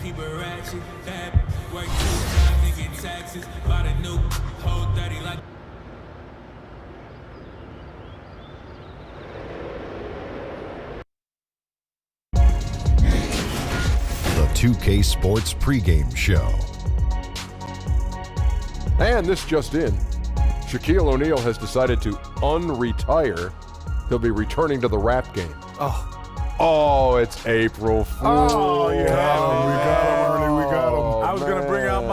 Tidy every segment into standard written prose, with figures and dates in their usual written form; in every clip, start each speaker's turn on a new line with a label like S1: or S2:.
S1: keep a ratchet. That work 2 times and get taxes. Bought a new whole 30 like.
S2: The 2K Sports pregame show.
S3: And this just in. Shaquille O'Neal has decided to unretire. He'll be returning to the rap game. Oh, it's April Fool's.
S4: Oh, yeah. We got him, Ernie. We got him.
S3: I
S4: was going to bring out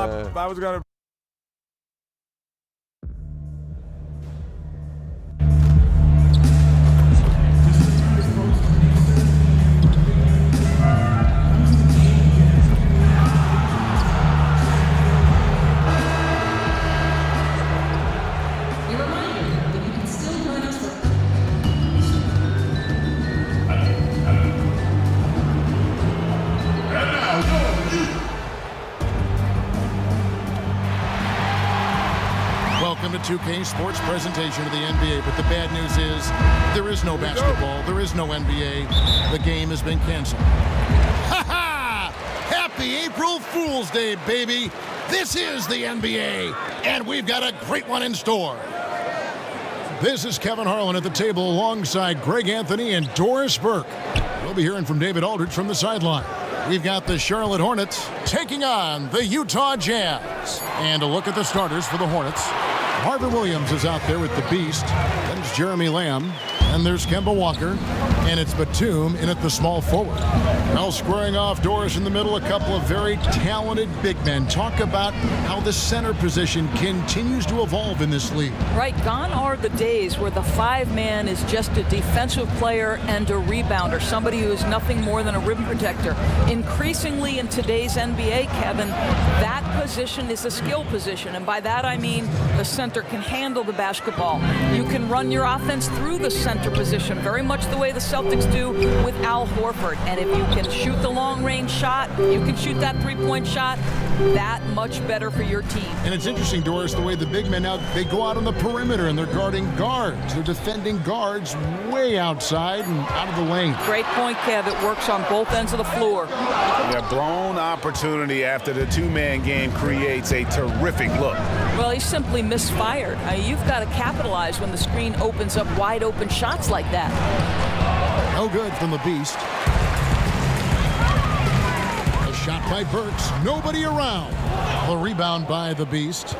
S5: Welcome to 2K Sports presentation of the NBA, but the bad news is there is no basketball, there is no NBA. The game has been canceled. Ha ha! Happy April Fool's Day, baby! This is the NBA, and we've got a great one in store. This is Kevin Harlan at the table alongside Greg Anthony and Doris Burke. We'll be hearing from David Aldridge from the sideline. We've got the Charlotte Hornets taking on the Utah Jazz. And a look at the starters for the Hornets. Marvin Williams is out there with the Beast. There's Jeremy Lamb. And there's Kemba Walker. And it's Batum in at the small forward. Now squaring off Doris in the middle, a couple of very talented big men. Talk about how the center position continues to evolve in this league.
S6: Right, gone are the days where the 5-man is just a defensive player and a rebounder, somebody who is nothing more than a rim protector. Increasingly in today's NBA, Kevin, that position is a skill position, and by that I mean the center can handle the basketball. You can run your offense through the center position, very much the way the Celtics do with Al Horford. And if you can shoot the long-range shot, you can shoot that three-point shot, that much better for your team.
S5: And it's interesting, Doris, the way the big men now, they go out on the perimeter and they're guarding guards. They're defending guards way outside and out of the lane.
S6: Great point, Kev. It works on both ends of the floor.
S4: Yeah, blown opportunity after the two-man game creates a terrific look.
S6: Well, he simply misfired. You've got to capitalize when the screen opens up wide-open shots like that.
S5: No good from the Beast. A shot by Burks. Nobody around. The rebound by the Beast.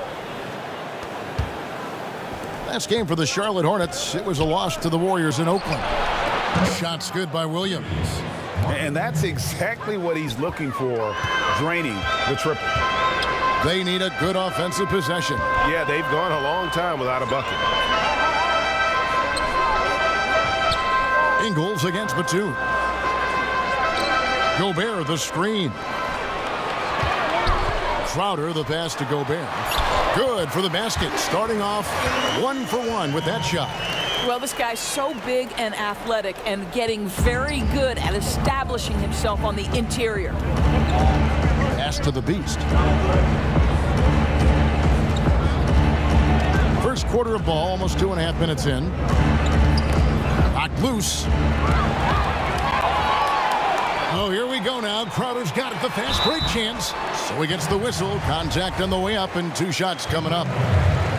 S5: Last game for the Charlotte Hornets. It was a loss to the Warriors in Oakland. Shots good by Williams.
S4: And that's exactly what he's looking for, draining the triple.
S5: They need a good offensive possession.
S4: Yeah, they've gone a long time without a bucket.
S5: Ingles against Batum. Gobert, the screen. Crowder, the pass to Gobert. Good for the basket. Starting off 1 for 1 with that shot.
S6: Well, this guy's so big and athletic and getting very good at establishing himself on the interior.
S5: Pass to the Beast. First quarter of ball, almost 2.5 minutes in. Knocked loose. Oh, here we go now. Crowder's got it, the fast break chance. So he gets the whistle. Contact on the way up and 2 shots coming up.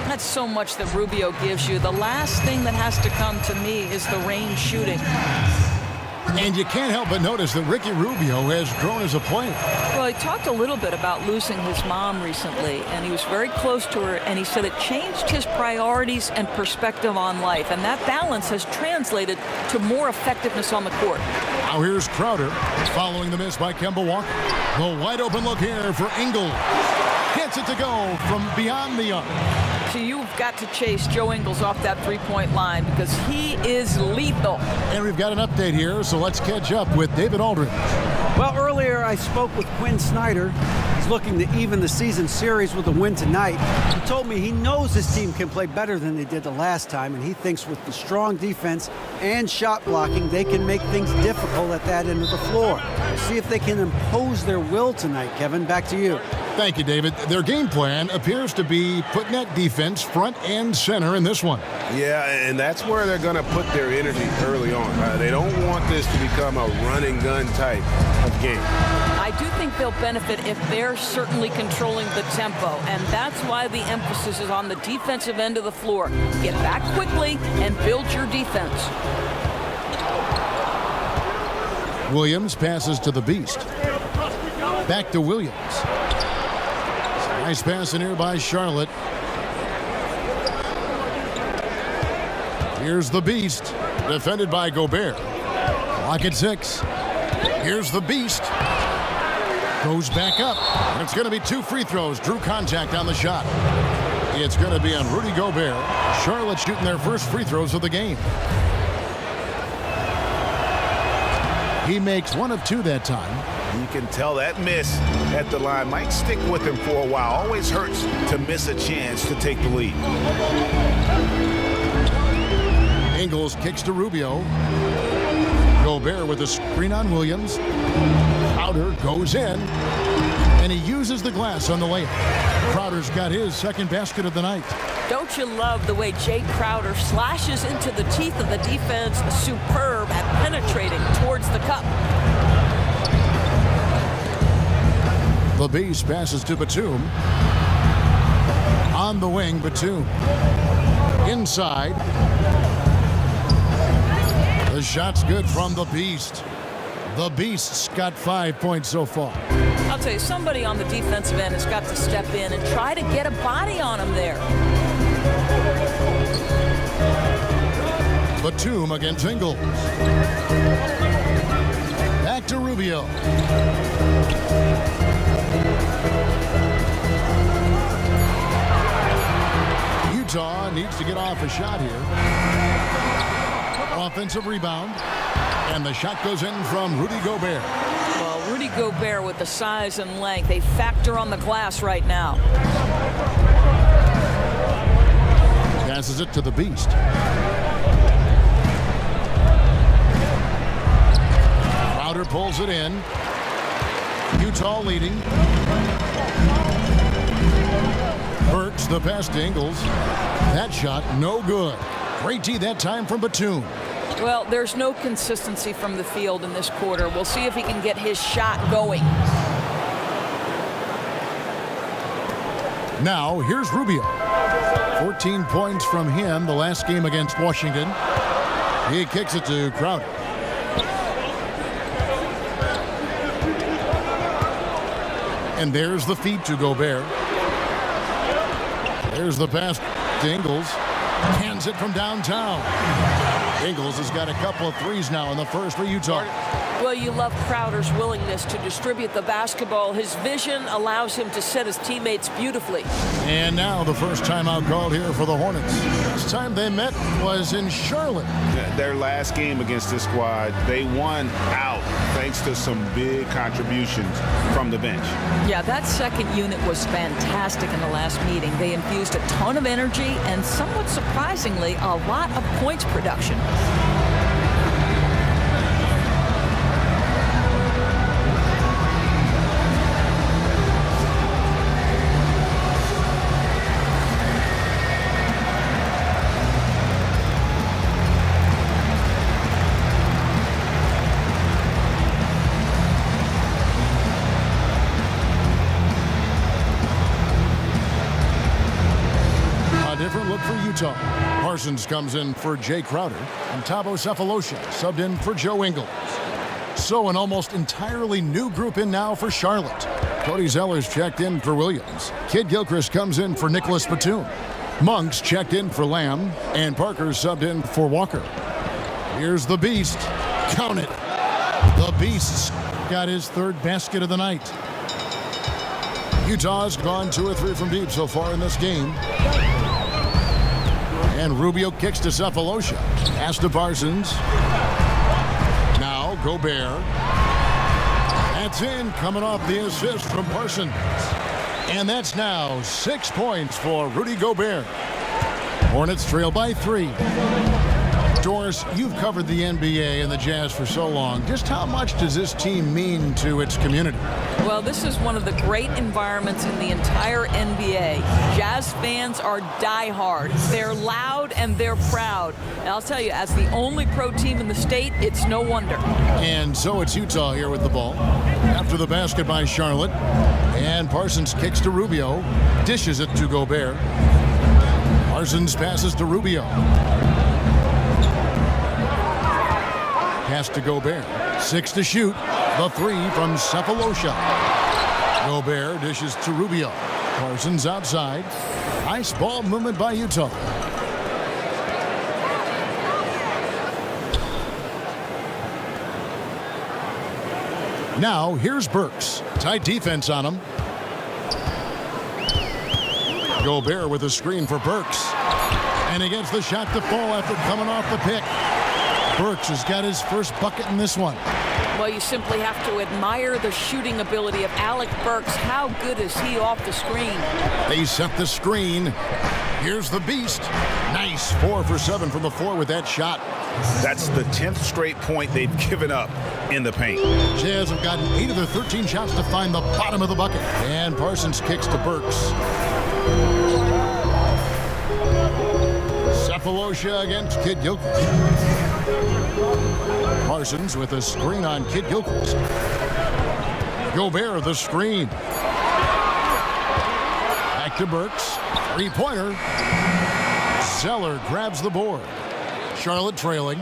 S6: That's so much that Rubio gives you. The last thing that has to come to me is the range shooting.
S5: And you can't help but notice that Ricky Rubio has grown as a player.
S6: Well, he talked a little bit about losing his mom recently, and he was very close to her, and he said it changed his priorities and perspective on life, and that balance has translated to more effectiveness on the court.
S5: Now here's Crowder following the miss by Kemba Walker. The wide open look here for Ingles. Gets it to go from beyond the arc.
S6: So you've got to chase Joe Ingles off that three-point line because he is lethal.
S5: And we've got an update here, so let's catch up with David Aldridge.
S7: Well, earlier I spoke with Quinn Snyder. He's looking to even the season series with a win tonight. He told me he knows his team can play better than they did the last time, and he thinks with the strong defense and shot blocking, they can make things difficult at that end of the floor. See if they can impose their will tonight. Kevin, back to you.
S5: Thank you, David. Their game plan appears to be putting that defense front and center in this one.
S4: Yeah, and that's where they're going to put their energy early on. They don't want this to become a run-and-gun type of game.
S6: I do think they'll benefit if they're certainly controlling the tempo. And that's why the emphasis is on the defensive end of the floor. Get back quickly and build your defense.
S5: Williams passes to the Beast. Back to Williams. Nice pass in here by Charlotte. Here's the Beast. Defended by Gobert. Lock at 6. Here's the Beast. Goes back up. And it's going to be 2 free throws. Drew contact on the shot. It's going to be on Rudy Gobert. Charlotte shooting their first free throws of the game. He makes 1 of 2 that time.
S4: You can tell that miss at the line might stick with him for a while. Always hurts to miss a chance to take the lead.
S5: Ingles kicks to Rubio. Gobert with a screen on Williams. Crowder goes in, and he uses the glass on the layup. Crowder's got his second basket of the night.
S6: Don't you love the way Jay Crowder slashes into the teeth of the defense? Superb at penetrating towards the cup.
S5: The Beast passes to Batum. On the wing, Batum. Inside. The shot's good from the Beast. The Beast's got 5 points so far.
S6: I'll tell you, somebody on the defensive end has got to step in and try to get a body on him there.
S5: Batum against Ingles. Back to Rubio. Utah needs to get off a shot here. Offensive rebound. And the shot goes in from Rudy Gobert.
S6: Well, Rudy Gobert with the size and length, a factor on the glass right now.
S5: Passes it to the Beast. Crowder pulls it in. Utah leading. Burks the pass to Ingles. That shot no good. Great D that time from Batum.
S6: Well, there's no consistency from the field in this quarter. We'll see if he can get his shot going.
S5: Now, here's Rubio. 14 points from him the last game against Washington. He kicks it to Crowder. And there's the feed to Gobert. There's the pass to Ingles. Hands it from downtown. Ingles has got a couple of threes now in the first for Utah.
S6: Well, you love Crowder's willingness to distribute the basketball. His vision allows him to set his teammates beautifully.
S5: And now the first timeout called here for the Hornets. Last time they met was in Charlotte.
S4: Their last game against this squad, they won out thanks to some big contributions from the bench.
S6: Yeah, that second unit was fantastic in the last meeting. They infused a ton of energy and, somewhat surprisingly, a lot of points production.
S5: Parsons comes in for Jay Crowder, and Thabo Sefolosha subbed in for Joe Ingles. So an almost entirely new group in now for Charlotte. Cody Zeller's checked in for Williams. Kid Gilchrist comes in for Nicholas Batum. Monks checked in for Lamb, and Parker subbed in for Walker. Here's the Beast. Count it. The Beast's got his third basket of the night. Utah's gone 2 or 3 from deep so far in this game. And Rubio kicks to Sefolosha. Pass to Parsons. Now Gobert. That's in, coming off the assist from Parsons. And that's now 6 points for Rudy Gobert. Hornets trail by 3. Doris, you've covered the NBA and the Jazz for so long. Just how much does this team mean to its community?
S6: Well, this is one of the great environments in the entire NBA. Jazz fans are diehard. They're loud and they're proud. And I'll tell you, as the only pro team in the state, it's no wonder.
S5: And so it's Utah here with the ball. After the basket by Charlotte. And Parsons kicks to Rubio. Dishes it to Gobert. Parsons passes to Rubio. Pass to Gobert. 6 to shoot. The 3 from Cephalosha. Gobert dishes to Rubio. Parsons outside. Nice ball movement by Utah. Now here's Burks. Tight defense on him. Gobert with a screen for Burks. And he gets the shot to fall after coming off the pick. Burks has got his first bucket in this one.
S6: Well, you simply have to admire the shooting ability of Alec Burks. How good is he off the screen?
S5: They set the screen. Here's the beast. Nice 4 for 7 from the floor with that shot.
S4: That's the 10th straight point they've given up in the paint.
S5: Jazz have gotten 8 of their 13 shots to find the bottom of the bucket. And Parsons kicks to Burks. Cephalosha against Kid Gilchrist. Parsons with a screen on Kid Gilchrist. Gobert the screen. Back to Burks. Three-pointer. Zeller grabs the board. Charlotte trailing.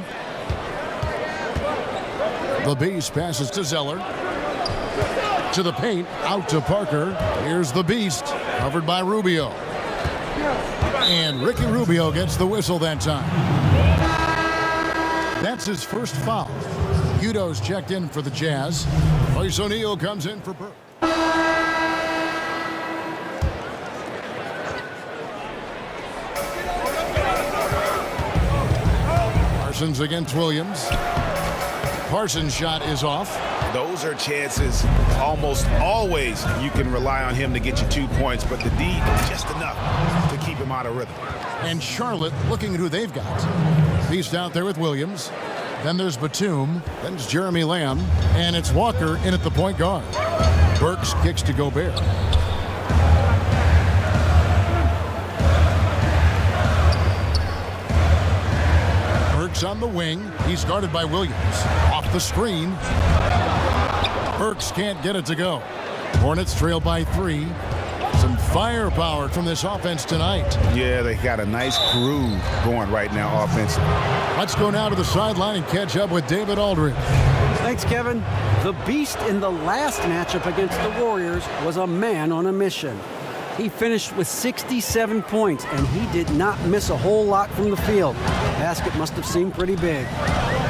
S5: The beast passes to Zeller. To the paint. Out to Parker. Here's the beast. Covered by Rubio. And Ricky Rubio gets the whistle that time. That's his first foul. Udo's checked in for the Jazz. Royce O'Neal comes in for Burke. Parsons against Williams. Parsons' shot is off.
S4: Those are chances almost always you can rely on him to get you 2 points, but the D just enough to keep him out of rhythm.
S5: And Charlotte looking at who they've got. Beast out there with Williams. Then there's Batum. Then it's Jeremy Lamb. And it's Walker in at the point guard. Burks kicks to Gobert. Burks on the wing. He's guarded by Williams. Off the screen. Burks can't get it to go. Hornets trail by 3. Some firepower from this offense tonight.
S4: Yeah, they got a nice groove going right now offensively.
S5: Let's go now to the sideline and catch up with David Aldridge.
S7: Thanks, Kevin. The beast in the last matchup against the Warriors was a man on a mission. He finished with 67 points, and he did not miss a whole lot from the field. Basket must have seemed pretty big.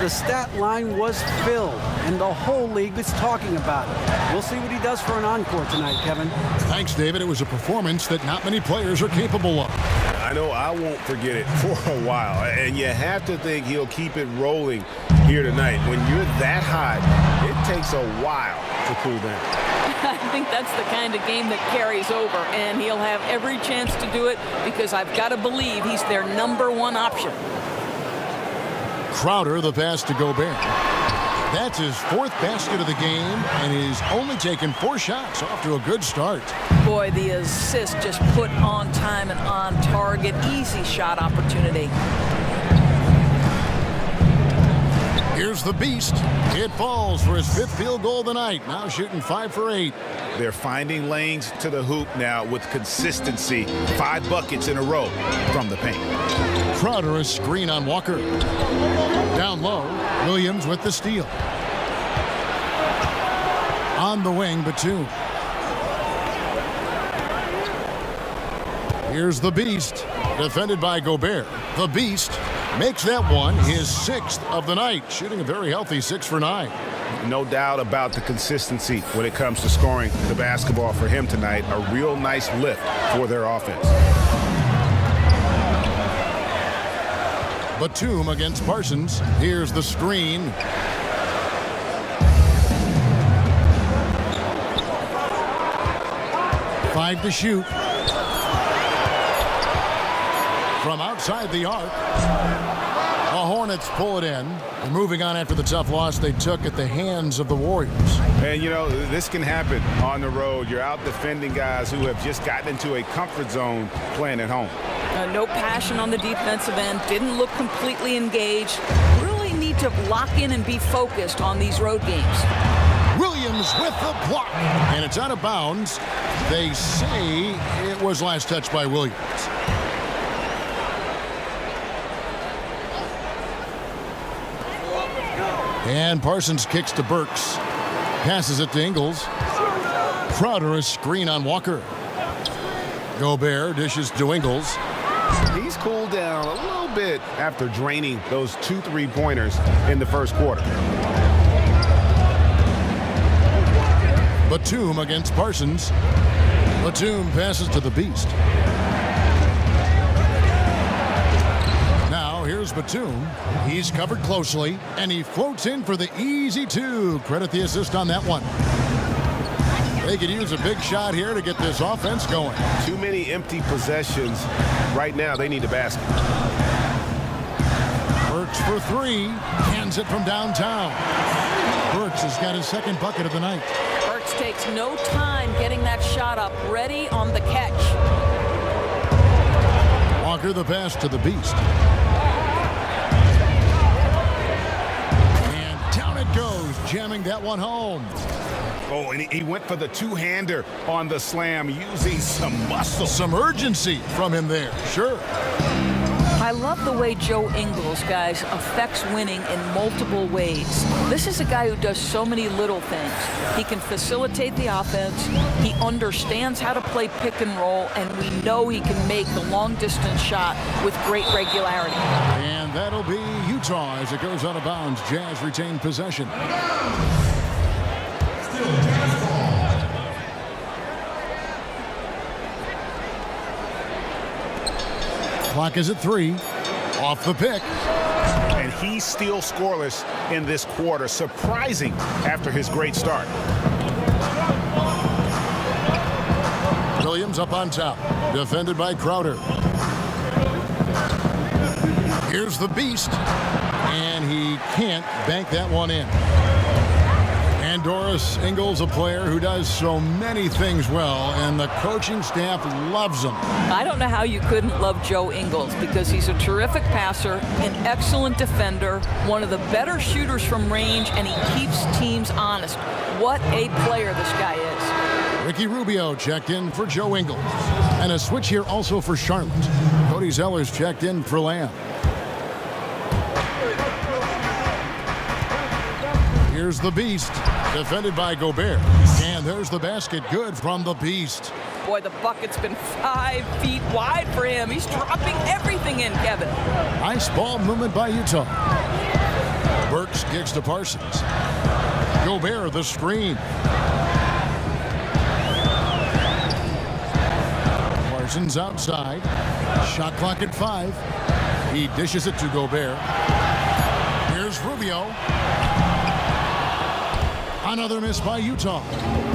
S7: The stat line was filled, and the whole league is talking about it. We'll see what he does for an encore tonight, Kevin.
S5: Thanks, David. It was a performance that not many players are capable of.
S4: I know I won't forget it for a while, and you have to think he'll keep it rolling here tonight. When you're that high, it takes a while to cool down.
S6: I think that's the kind of game that carries over, and he'll have every chance to do it because I've got to believe he's their #1 option.
S5: Crowder, the pass to Gobert. That's his 4th basket of the game, and he's only taken 4 shots. Off to a good start.
S6: Boy, the assist just put on time and on target. Easy shot opportunity.
S5: Here's the beast. It falls for his 5th field goal of the night. Now shooting 5 for 8.
S4: They're finding lanes to the hoop now with consistency. 5 buckets in a row from the paint.
S5: Crowder a screen on Walker. Down low, Williams with the steal. On the wing, Batum. Here's the beast, defended by Gobert. The beast makes that one his 6th of the night, shooting a very healthy 6 for 9.
S4: No doubt about the consistency when it comes to scoring the basketball for him tonight. A real nice lift for their offense.
S5: Batum against Parsons. Here's the screen. Five to shoot. From outside the arc. A Hornet Hornets pull it in. They're moving on after the tough loss they took at the hands of the Warriors.
S4: And, you know, this can happen on the road. You're out defending guys who have just gotten into a comfort zone playing at home.
S6: No passion on the defensive end. Didn't look completely engaged. Really need to lock in and be focused on these road games.
S5: Williams with the block. And it's out of bounds. They say it was last touched by Williams. And Parsons kicks to Burks. Passes it to Ingles. Crowder a screen on Walker. Gobert dishes to Ingles.
S4: He's cooled down a little bit after draining those 2 3-pointers in the first quarter.
S5: Batum against Parsons. Batum passes to the Beast. Now here's Batum. He's covered closely, and he floats in for the easy 2. Credit the assist on that one. They could use a big shot here to get this offense going.
S4: Too many empty possessions. Right now, they need a basket.
S5: Burks for 3. Hands it from downtown. Burks has got his second bucket of the night.
S6: Burks takes no time getting that shot up, ready on the catch.
S5: Walker the pass to the Beast. And down it goes, jamming that one home.
S4: Oh, and he went for the two-hander on the slam, using some muscle.
S5: Some urgency from him there, sure.
S6: I love the way Joe Ingles, guys, affects winning in multiple ways. This is a guy who does so many little things. He can facilitate the offense. He understands how to play pick and roll, and we know he can make the long-distance shot with great regularity.
S5: And that'll be Utah as it goes out of bounds. Jazz retain possession. Clock is at 3. Off the pick.
S4: And he's still scoreless in this quarter. Surprising after his great start.
S5: Williams up on top. Defended by Crowder. Here's the Beast. And he can't bank that one in. And Doris Ingles, a player who does so many things well, and the coaching staff loves him.
S6: I don't know how you couldn't love Joe Ingles, because he's a terrific passer, an excellent defender, one of the better shooters from range, and he keeps teams honest. What a player this guy is.
S5: Ricky Rubio checked in for Joe Ingles. And a switch here also for Charlotte. Cody Zeller's checked in for Lamb. Here's the Beast, defended by Gobert. And there's the basket, good from the Beast.
S6: Boy, the bucket's been 5 feet wide for him. He's dropping everything in, Kevin.
S5: Nice ball movement by Utah. Burks kicks to Parsons. Gobert the screen. Parsons outside. Shot clock at 5. He dishes it to Gobert. Here's Rubio. Another miss by Utah.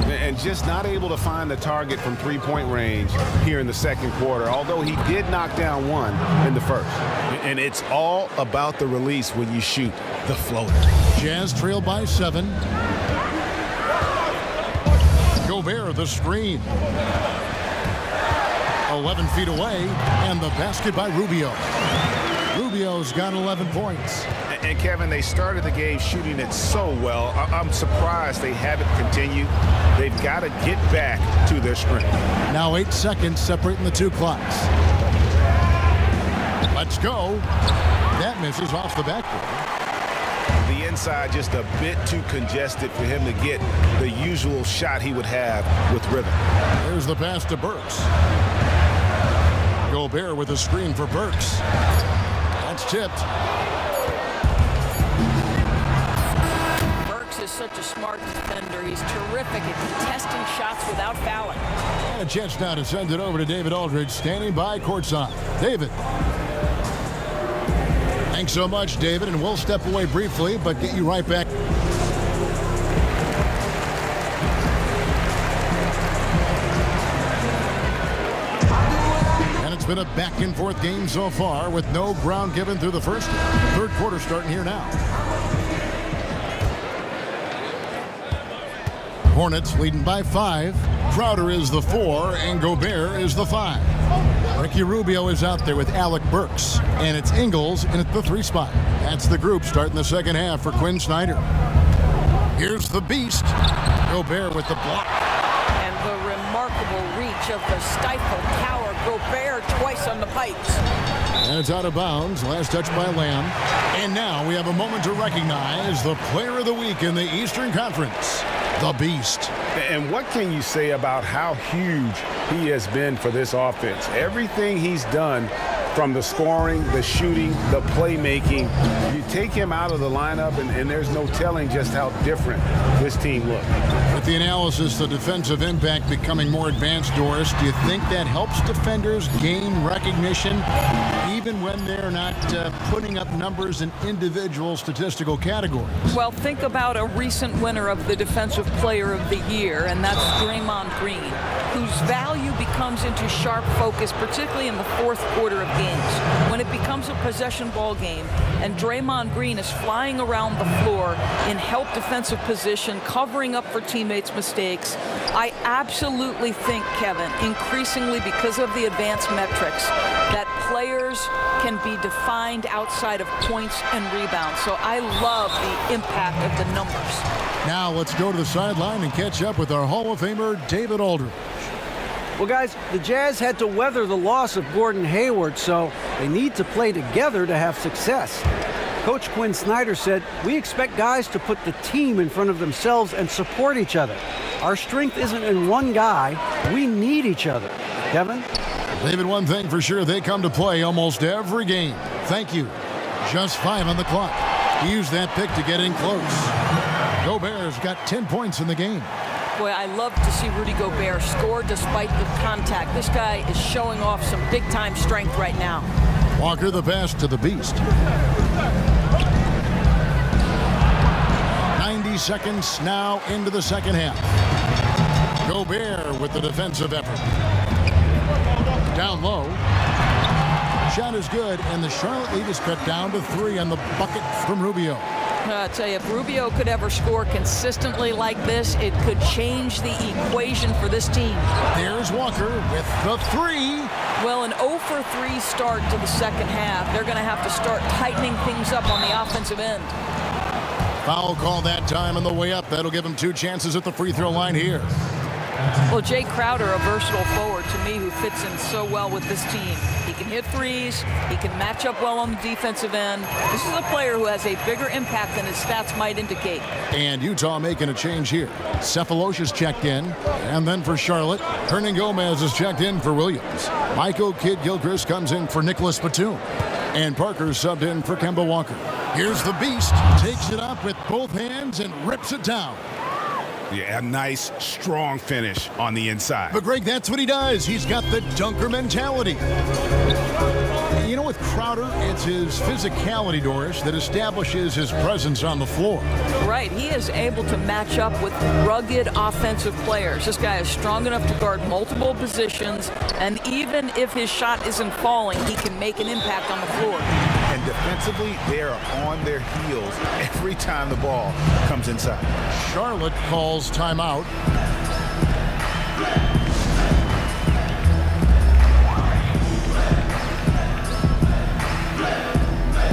S4: And just not able to find the target from three-point range here in the second quarter, although he did knock down one in the first. And it's all about the release when you shoot the floater.
S5: Jazz trail by 7. Gobert the screen. 11 feet away, and the basket by Rubio. Rubio's got 11 points.
S4: And Kevin, they started the game shooting it so well. I'm surprised they haven't continued. They've got to get back to their strength.
S5: Now 8 seconds separating the 2 clocks. Let's go. That misses off the backboard.
S4: The inside just a bit too congested for him to get the usual shot he would have with rhythm.
S5: There's the pass to Burks. Gobert with a screen for Burks. That's tipped.
S6: Burks is such a smart defender. He's terrific at contesting shots without fouling.
S5: And a chance now to send it over to David Aldridge, standing by courtside. David. Thanks so much, David, and we'll step away briefly, but get you right back. been a back-and-forth game so far with no ground given through the first. Third quarter starting here now. Hornets leading by 5. Crowder is the 4, and Gobert is the 5. Ricky Rubio is out there with Alec Burks, and it's Ingles in at the 3 spot. That's the group starting the second half for Quinn Snyder. Here's the beast. Gobert with the block.
S6: And the remarkable reach of the stifle tower. Gobert twice on the pipes.
S5: And it's out of bounds. Last touch by Lamb. And now we have a moment to recognize the player of the week in the Eastern Conference, the Beast.
S4: And what can you say about how huge he has been for this offense? Everything he's done, from the scoring, the shooting, the playmaking, you take him out of the lineup and there's no telling just how different this team looks.
S5: With the analysis, the defensive impact becoming more advanced, Doris, do you think that helps defenders gain recognition even when they're not putting up numbers in individual statistical categories?
S6: Well, think about a recent winner of the Defensive Player of the Year, and that's Draymond Green, whose value becomes into sharp focus, particularly in the fourth quarter of games, when it becomes a possession ball game, and Draymond Green is flying around the floor in help defensive position, covering up for teammates' mistakes. I absolutely think, Kevin, increasingly because of the advanced metrics, that players can be defined outside of points and rebounds. So I love the impact of the numbers.
S5: Now let's go to the sideline and catch up with our Hall of Famer, David Aldridge.
S7: Well, guys, the Jazz had to weather the loss of Gordon Hayward, so they need to play together to have success. Coach Quinn Snyder said, "We expect guys to put the team in front of themselves and support each other. Our strength isn't in one guy. We need each other." Kevin?
S5: David, one thing for sure, they come to play almost every game. Thank you. Just 5 on the clock. He used that pick to get in close. Gobert's got 10 points in the game.
S6: Boy, I love to see Rudy Gobert score despite the contact. This guy is showing off some big-time strength right now.
S5: Walker the pass to the Beast. 90 seconds now into the second half. Gobert with the defensive effort. Down low. Shot is good, and the Charlotte lead is cut down to 3 on the bucket from Rubio.
S6: I tell you, if Rubio could ever score consistently like this, it could change the equation for this team.
S5: There's Walker with the 3.
S6: Well, an 0 for 3 start to the second half. They're going to have to start tightening things up on the offensive end.
S5: Foul call that time on the way up. That'll give him 2 chances at the free throw line here.
S6: Well, Jay Crowder, a versatile forward to me who fits in so well with this team. He can hit threes. He can match up well on the defensive end. This is a player who has a bigger impact than his stats might indicate.
S5: And Utah making a change here. Cephalosha's checked in. And then for Charlotte, Hernan Gomez is checked in for Williams. Michael Kidd-Gilchrist comes in for Nicholas Batum. And Parker subbed in for Kemba Walker. Here's the Beast. Takes it up with both hands and rips it down.
S4: Yeah, a nice, strong finish on the inside.
S5: But, Greg, that's what he does. He's got the dunker mentality. You know, with Crowder, it's his physicality, Doris, that establishes his presence on the floor.
S6: Right. He is able to match up with rugged offensive players. This guy is strong enough to guard multiple positions, and even if his shot isn't falling, he can make an impact on the floor.
S4: And defensively, they are on their heels every time the ball comes inside.
S5: Charlotte calls timeout.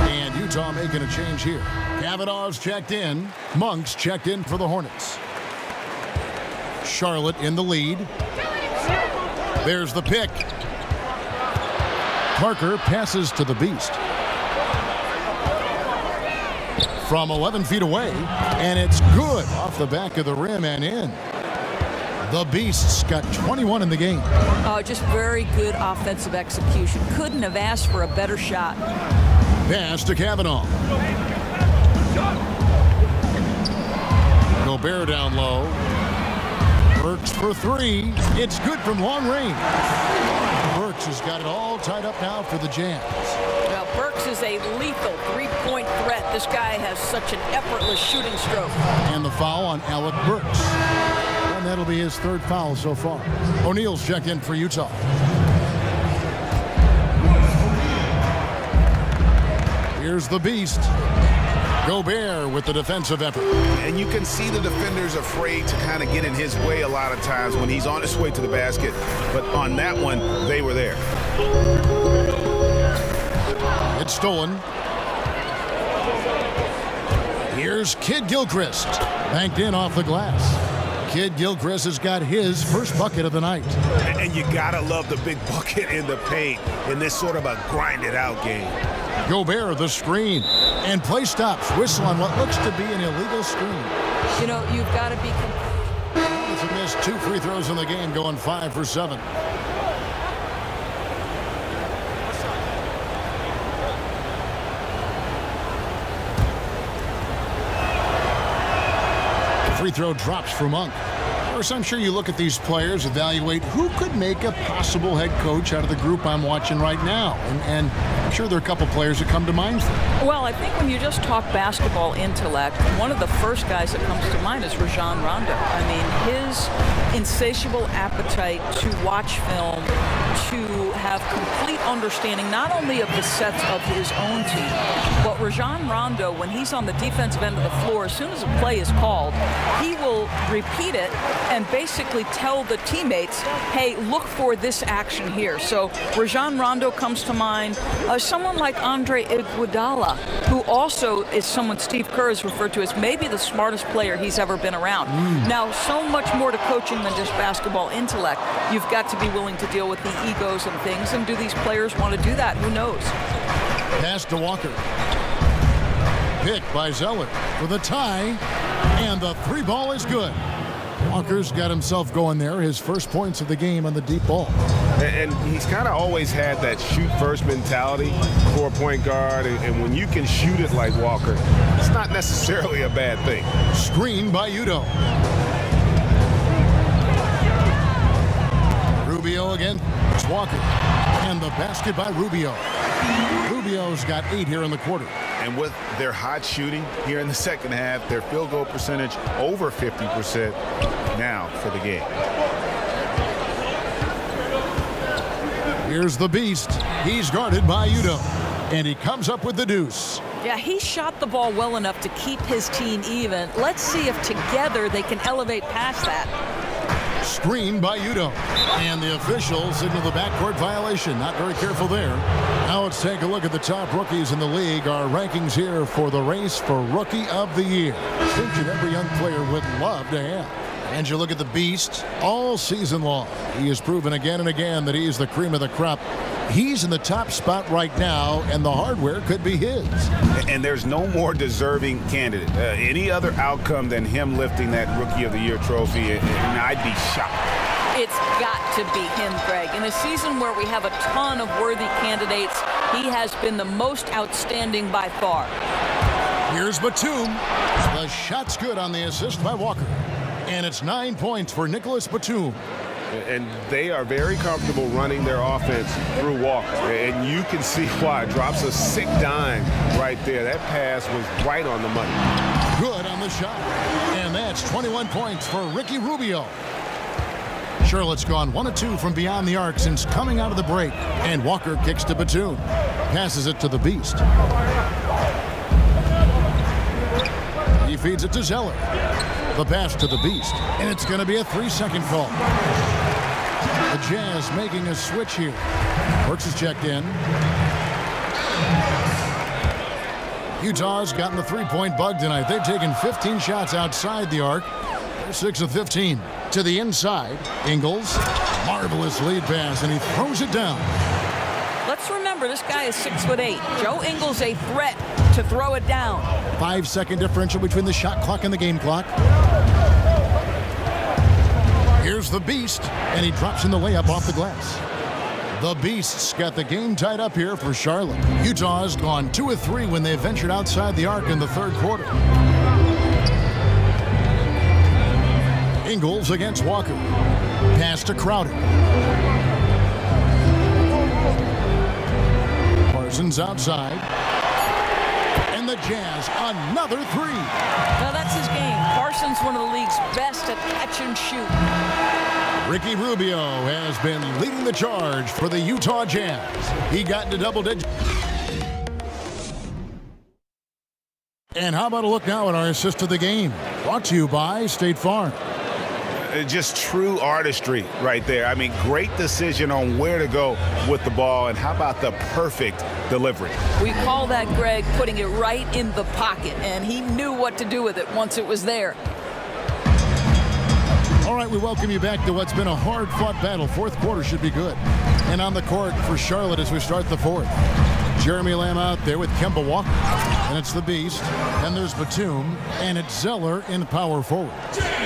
S5: And Utah making a change here. Kavanaugh's checked in. Monk's checked in for the Hornets. Charlotte in the lead. There's the pick. Parker passes to the Beast. From 11 feet away, and it's good off the back of the rim and in. The Beast's got 21 in the game.
S6: Just very good offensive execution. Couldn't have asked for a better shot.
S5: Pass to Kavanaugh. Gobert down low. Burks for 3. It's good from long range. Burks has got it all tied up now for the Jazz.
S6: Well, Burks is a lethal three-point threat. This guy has such an effortless shooting stroke.
S5: And the foul on Alec Burks. And that'll be his 3rd foul so far. O'Neal's checked in for Utah. Here's the beast. Gobert with the defensive effort.
S4: And you can see the defenders afraid to kind of get in his way a lot of times when he's on his way to the basket. But on that one, they were there.
S5: It's stolen. Here's Kid Gilchrist. Banked in off the glass. Kid Gilchrist has got his first bucket of the night.
S4: And you gotta love the big bucket in the paint in this sort of a grinded-out game.
S5: Gobert, the screen. And play stops. Whistle on what looks to be an illegal screen.
S6: You know, you've got to be...
S5: He's missed 2 free throws in the game, going 5 for 7. Free throw drops for Monk. Of course, I'm sure you look at these players, evaluate who could make a possible head coach out of the group I'm watching right now. And I'm sure there are a couple players that come to mind for you.
S6: Well, I think when you just talk basketball intellect, one of the first guys that comes to mind is Rajon Rondo. I mean, his insatiable appetite to watch film, to have complete understanding not only of the sets of his own team, but Rajon Rondo, when he's on the defensive end of the floor, as soon as a play is called, he will repeat it and basically tell the teammates, hey, look for this action here. So Rajon Rondo comes to mind. Someone like Andre Iguodala, who also is someone Steve Kerr has referred to as maybe the smartest player he's ever been around. Now, so much more to coaching than just basketball intellect. You've got to be willing to deal with the egos and things, and do these players want to do that? Who knows?
S5: Pass to Walker. Picked by Zeller for the tie, and the 3-ball is good. Walker's got himself going there, his first points of the game on the deep ball.
S4: And he's kind of always had that shoot-first mentality for a point guard, and when you can shoot it like Walker, it's not necessarily a bad thing.
S5: Screen by Udo. Rubio again. It's Walker. And the basket by Rubio. Rubio's got 8 here in the quarter.
S4: And with their hot shooting here in the second half, their field goal percentage over 50% now for the game.
S5: Here's the beast. He's guarded by Udo. And he comes up with the deuce.
S6: Yeah, he shot the ball well enough to keep his team even. Let's see if together they can elevate past that.
S5: Screen by Udo. And the officials signal the backcourt violation. Not very careful there. Now let's take a look at the top rookies in the league. Our rankings here for the race for Rookie of the Year. Distinction every young player would love to have. And you look at the beast all season long. He has proven again and again that he's the cream of the crop. He's in the top spot right now, and the hardware could be his.
S4: And there's no more deserving candidate. Any other outcome than him lifting that Rookie of the Year trophy, and I'd be shocked.
S6: It's got to be him, Greg. In a season where we have a ton of worthy candidates, he has been the most outstanding by far.
S5: Here's Batum. The shot's good on the assist by Walker. And it's 9 points for Nicholas Batum.
S4: And they are very comfortable running their offense through Walker. And you can see why. Drops a sick dime right there. That pass was right on the money.
S5: Good on the shot. And that's 21 points for Ricky Rubio. Charlotte's gone 1 of 2 from beyond the arc since coming out of the break. And Walker kicks to Batum. Passes it to the beast. He feeds it to Zeller. The pass to the beast. And it's going to be a 3-second call. The Jazz making a switch here. Brooks is checked in. Utah's gotten the 3-point bug tonight. They've taken 15 shots outside the arc. They're 6 of 15. To the inside. Ingles. Marvelous lead pass, and he throws it down.
S6: Let's remember, this guy is 6'8". Joe Ingles a threat to throw it down.
S5: 5-second differential between the shot clock and the game clock. Here's the beast, and he drops in the layup off the glass. The Beasts got the game tied up here for Charlotte. Utah's gone 2 of 3 when they ventured outside the arc in the third quarter. Ingles against Walker. Pass to Crowder. Parsons outside. And the Jazz, another 3.
S6: Now that's his game. Parsons, one of the league's best at catch and shoot.
S5: Ricky Rubio has been leading the charge for the Utah Jazz. He got into double digits. And how about a look now at our assist of the game? Brought to you by State Farm.
S4: Just true artistry right there. I mean, great decision on where to go with the ball, and how about the perfect delivery?
S6: We call that, Greg, putting it right in the pocket, and he knew what to do with it once it was there.
S5: All right, we welcome you back to what's been a hard-fought battle. Fourth quarter should be good. And on the court for Charlotte as we start the fourth. Jeremy Lamb out there with Kemba Walker. And it's the Beast. And there's Batum. And it's Zeller in power forward.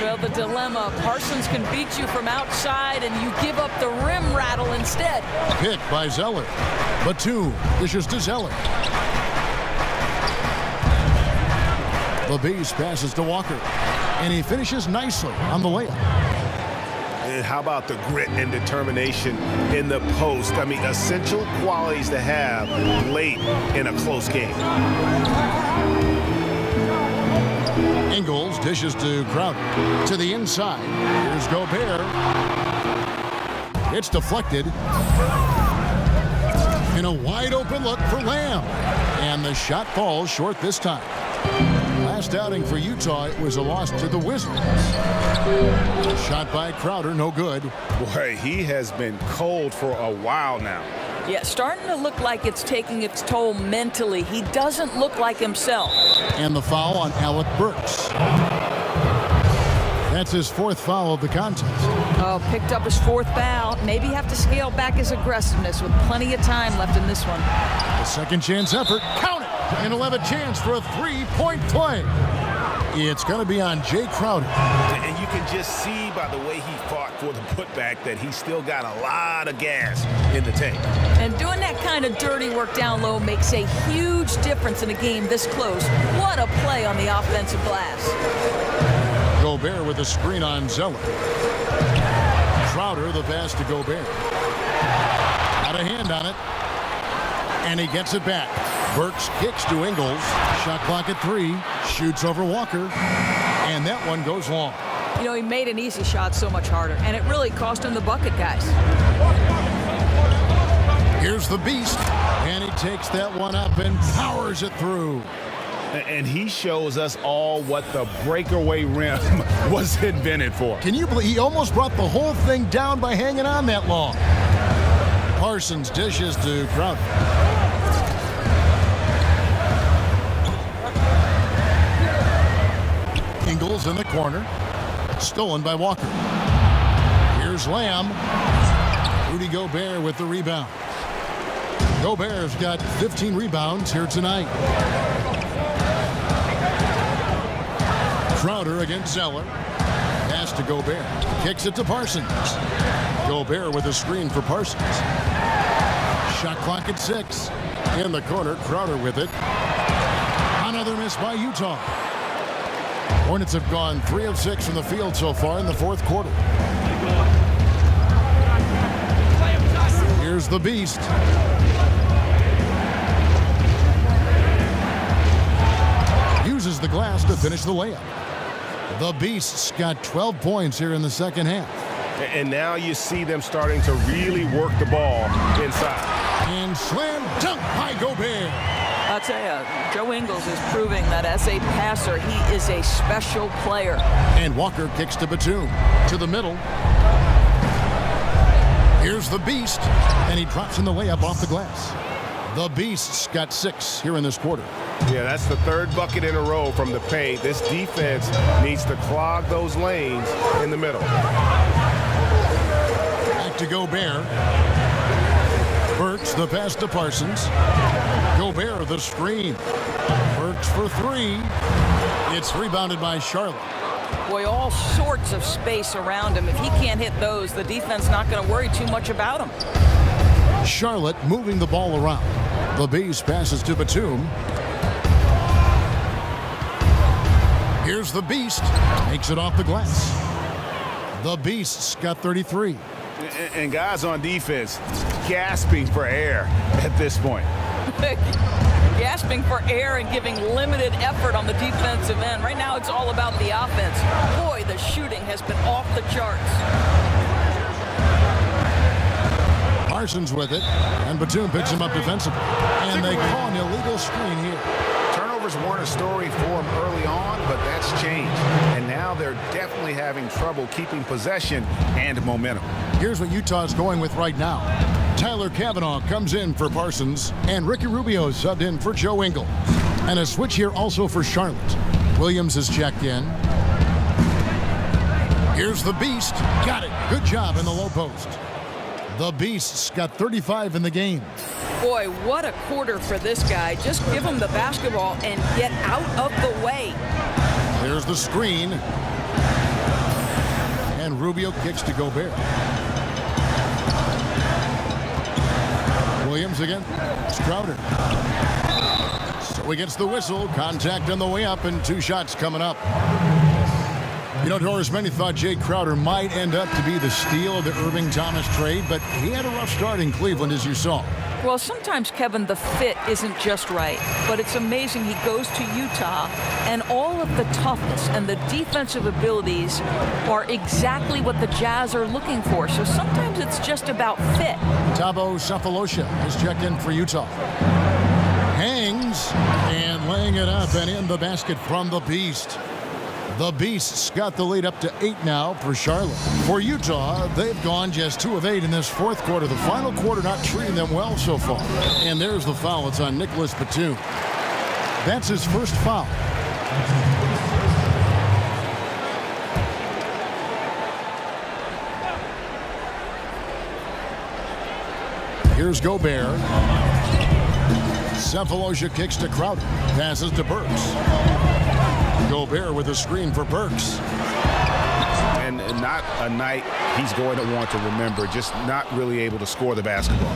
S6: Well, the dilemma, Parsons can beat you from outside and you give up the rim rattle instead.
S5: Pick by Zeller. Batum dishes to Zeller. The Beast passes to Walker. And he finishes nicely on the layup.
S4: And how about the grit and determination in the post? I mean, essential qualities to have late in a close game.
S5: Ingles dishes to Crowder. To the inside. Here's Gobert. It's deflected. And a wide open look for Lamb. And the shot falls short this time. Last outing for Utah, it was a loss to the Wizards. Shot by Crowder, no good.
S4: Boy, he has been cold for a while now.
S6: Yeah, starting to look like it's taking its toll mentally. He doesn't look like himself.
S5: And the foul on Alec Burks. That's his fourth foul of the contest.
S6: Oh, picked up his fourth foul. Maybe have to scale back his aggressiveness with plenty of time left in this one.
S5: A second chance effort. Count it! And he'll have a chance for a three-point play. It's going to be on Jay Crowder.
S4: And you can just see by the way he fought for the putback that he's still got a lot of gas in the tank.
S6: And doing that kind of dirty work down low makes a huge difference in a game this close. What a play on the offensive glass.
S5: Gobert with a screen on Zeller. Crowder, the pass to Gobert. Got a hand on it. And he gets it back. Burks kicks to Ingles. Shot clock at 3. Shoots over Walker. And that one goes long.
S6: You know, he made an easy shot so much harder, and it really cost him the bucket, guys.
S5: Here's the Beast. And he takes that one up and powers it through.
S4: And he shows us all what the breakaway rim was invented for.
S5: Can you believe he almost brought the whole thing down by hanging on that long? Parsons dishes to Crowder. Ingles in the corner. Stolen by Walker. Here's Lamb. Rudy Gobert with the rebound. Gobert's got 15 rebounds here tonight. Crowder against Zeller. Pass to Gobert. Kicks it to Parsons. Gobert with a screen for Parsons. Shot clock at 6. In the corner, Crowder with it. Another miss by Utah. Hornets have gone 3 of 6 from the field so far in the fourth quarter. Here's the Beast. Uses the glass to finish the layup. The Beast's got 12 points here in the second half.
S4: And now you see them starting to really work the ball inside.
S5: And slam dunk by Gobert.
S6: I'll tell you, Joe Ingles is proving that as a passer, he is a special player.
S5: And Walker kicks to Batum. To the middle. Here's the Beast. And he drops in the layup off the glass. The Beast's got 6 here in this quarter.
S4: Yeah, that's the third bucket in a row from the paint. This defense needs to clog those lanes in the middle.
S5: Back to Gobert. Burks, the pass to Parsons. Gobert, the screen. Burks for 3. It's rebounded by Charlotte.
S6: Boy, all sorts of space around him. If he can't hit those, the defense not going to worry too much about him.
S5: Charlotte moving the ball around. The Beast passes to Batum. Here's the Beast. Makes it off the glass. The Beast's got 33.
S4: And guys on defense gasping for air at this point.
S6: Gasping for air and giving limited effort on the defensive end. Right now it's all about the offense. Boy, the shooting has been off the charts.
S5: Parsons with it, and Batum picks him up defensively. And they call an illegal screen here.
S4: Turnover turnovers weren't a story for them early on, but that's changed. And now they're definitely having trouble keeping possession and momentum.
S5: Here's what Utah's going with right now. Tyler Cavanaugh comes in for Parsons, and Ricky Rubio subbed in for Joe Ingles. And a switch here also for Charlotte. Williams is checked in. Here's the Beast. Got it. Good job in the low post. The Beast's got 35 in the game.
S6: Boy, what a quarter for this guy. Just give him the basketball and get out of the way.
S5: There's the screen. And Rubio kicks to Gobert. Williams again. It's Crowder. So he gets the whistle. Contact on the way up, and 2 shots coming up. You know, Doris, many thought Jay Crowder might end up to be the steal of the Irving Thomas trade, but he had a rough start in Cleveland, as you saw.
S6: Well, sometimes, Kevin, the fit isn't just right, but it's amazing he goes to Utah, and all of the toughness and the defensive abilities are exactly what the Jazz are looking for. So sometimes it's just about fit.
S5: Thabo Sefolosha is checked in for Utah. Hangs, and laying it up and in the basket from the Beast. The Beasts got the lead up to 8 now for Charlotte. For Utah, they've gone just 2 of 8 in this fourth quarter. The final quarter not treating them well so far. And there's the foul. It's on Nicholas Batum. That's his first foul. Here's Gobert. Sefolosha kicks to Crowder. Passes to Burks. Gobert with a screen for Burks.
S4: And not a night he's going to want to remember, just not really able to score the basketball.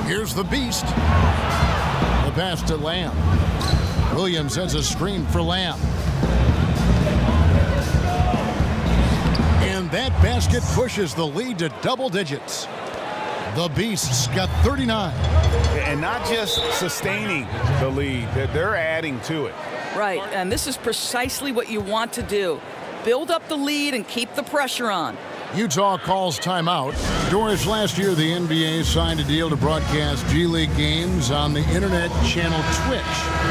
S5: Here's the Beast. The pass to Lamb. Williams has a screen for Lamb. And that basket pushes the lead to double digits. The Beasts got 39.
S4: And not just sustaining the lead, they're adding to it.
S6: Right, and this is precisely what you want to do. Build up the lead and keep the pressure on.
S5: Utah calls timeout. Doris, last year the NBA signed a deal to broadcast G League games on the internet channel Twitch.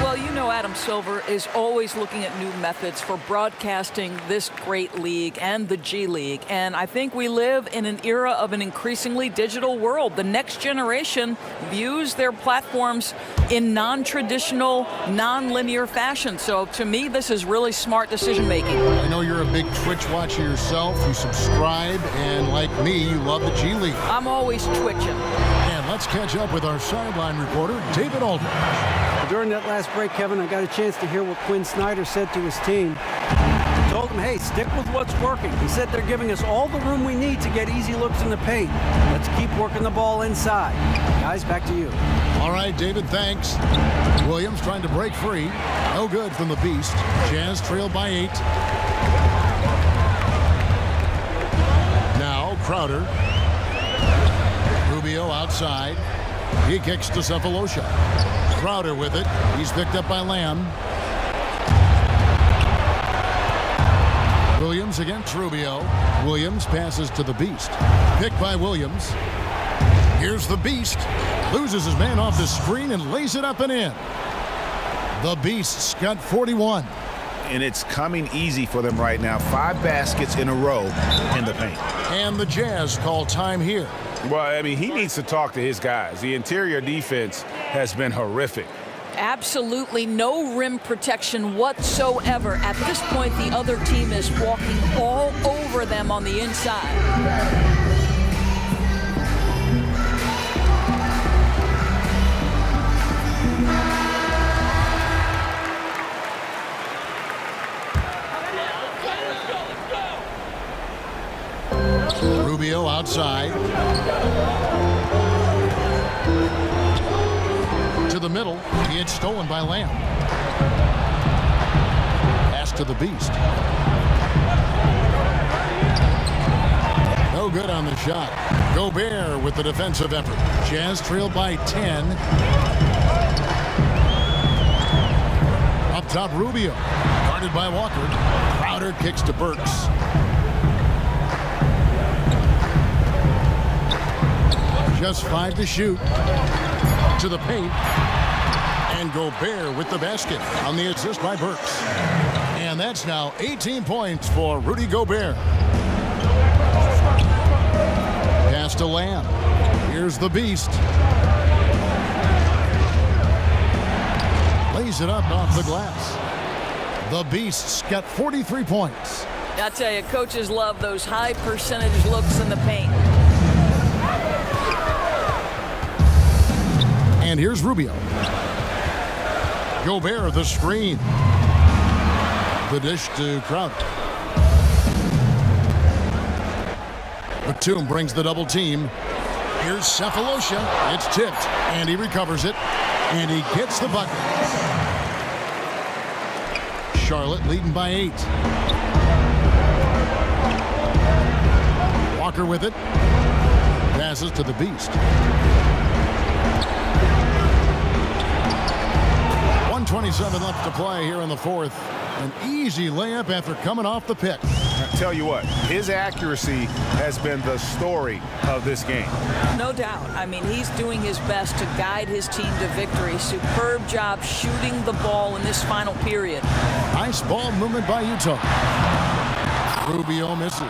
S6: Well, you know Adam Silver is always looking at new methods for broadcasting this great league and the G League. And I think we live in an era of an increasingly digital world. The next generation views their platforms in non-traditional, non-linear fashion. So to me, this is really smart decision making.
S5: I know you're a big Twitch watcher yourself. You subscribe, and like me, you love the G League.
S6: I'm always twitching.
S5: And let's catch up with our sideline reporter, David Aldridge.
S7: During that last break, Kevin, I got a chance to hear what Quinn Snyder said to his team. He told them, hey, stick with what's working. He said they're giving us all the room we need to get easy looks in the paint. Let's keep working the ball inside. Guys, back to you.
S5: All right, David, thanks. Williams trying to break free. No good from the Beast. Jazz trailed by 8. Now Crowder. Rubio outside. He kicks to Sefolosha. Crowder with it. He's picked up by Lamb. Williams against Rubio. Williams passes to the Beast. Picked by Williams. Here's the Beast. Loses his man off the screen and lays it up and in. The Beast's got 41.
S4: And it's coming easy for them right now. 5 baskets in a row in the paint.
S5: And the Jazz call time here.
S4: Well, I mean, he needs to talk to his guys. The interior defense has been horrific.
S6: Absolutely no rim protection whatsoever. At this point, the other team is walking all over them on the inside.
S5: Rubio outside. To the middle. He had stolen by Lamb. Pass to the Beast. No good on the shot. Gobert with the defensive effort. Jazz trailed by 10. Up top, Rubio. Guarded by Walker. Crowder kicks to Burks. Just 5 to shoot. to the paint. And Gobert with the basket on the assist by Burks. And that's now 18 points for Rudy Gobert. Pass to Lamb. Here's the Beast. Lays it up off the glass. The Beast's got 43 points.
S6: I tell you, coaches love those high percentage looks in the paint.
S5: And here's Rubio. Gobert, the screen. The dish to Crowder. Batum brings the double team. Here's Cephalosha. It's tipped, and he recovers it, and he gets the bucket. Charlotte leading by 8. Walker with it. Passes to the Beast. 1:27 left to play here in the fourth. An easy layup after coming off the pick.
S4: I tell you what, his accuracy has been the story of this game.
S6: No doubt. I mean, he's doing his best to guide his team to victory. Superb job shooting the ball in this final period.
S5: Nice ball movement by Utah. Rubio misses.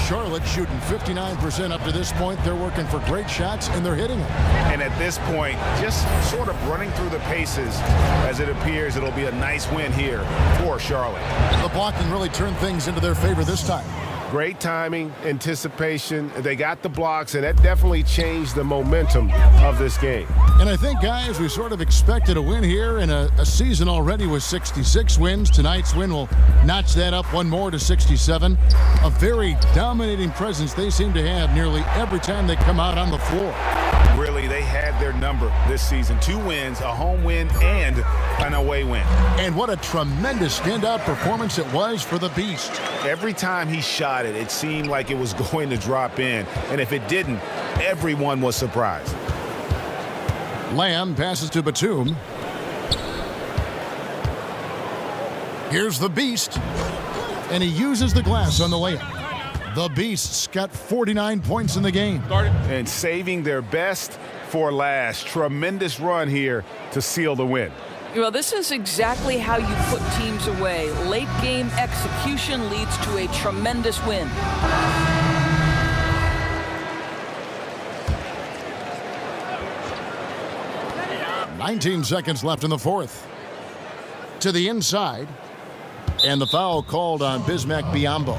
S5: Charlotte shooting 59% up to this point. They're working for great shots, and they're hitting them.
S4: And at this point, just sort of running through the paces as it appears it'll be a nice win here for Charlotte.
S5: The blocking really turned things into their favor this time.
S4: Great timing, anticipation. They got the blocks, and that definitely changed the momentum of this game.
S5: And I think, guys, we sort of expected a win here in a season already with 66 wins. Tonight's win will notch that up one more to 67. A very dominating presence they seem to have nearly every time they come out on the floor.
S4: Really, they had their number this season. 2 wins, a home win, and an away win.
S5: And what a tremendous standout performance it was for the Beast.
S4: Every time he shot it, it seemed like it was going to drop in. And if it didn't, everyone was surprised.
S5: Lamb passes to Batum. Here's the Beast. And he uses the glass on the layup. The Beast's got 49 points in the game.
S4: And saving their best for last. Tremendous run here to seal the win.
S6: Well, this is exactly how you put teams away. Late game execution leads to a tremendous win.
S5: "19 seconds left in the fourth. To the inside. And the foul called on Bismack Biyombo.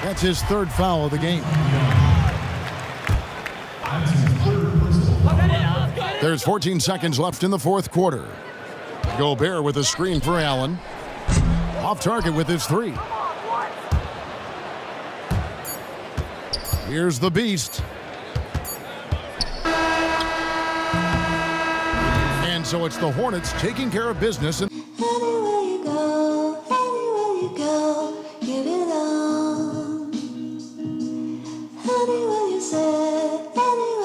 S5: That's his 3rd foul of the game. There's 14 seconds left in the fourth quarter. Gobert with a screen for Allen. Off target with his 3. Here's the Beast. And so it's the Hornets taking care of business.
S8: Anywhere you go, give it all. Anywhere you say, anywhere.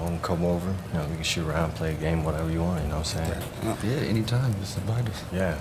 S9: want to come over, we can shoot around, play a game, whatever you want, you know what I'm saying?
S10: Yeah, anytime. Just invite us.
S9: Yeah.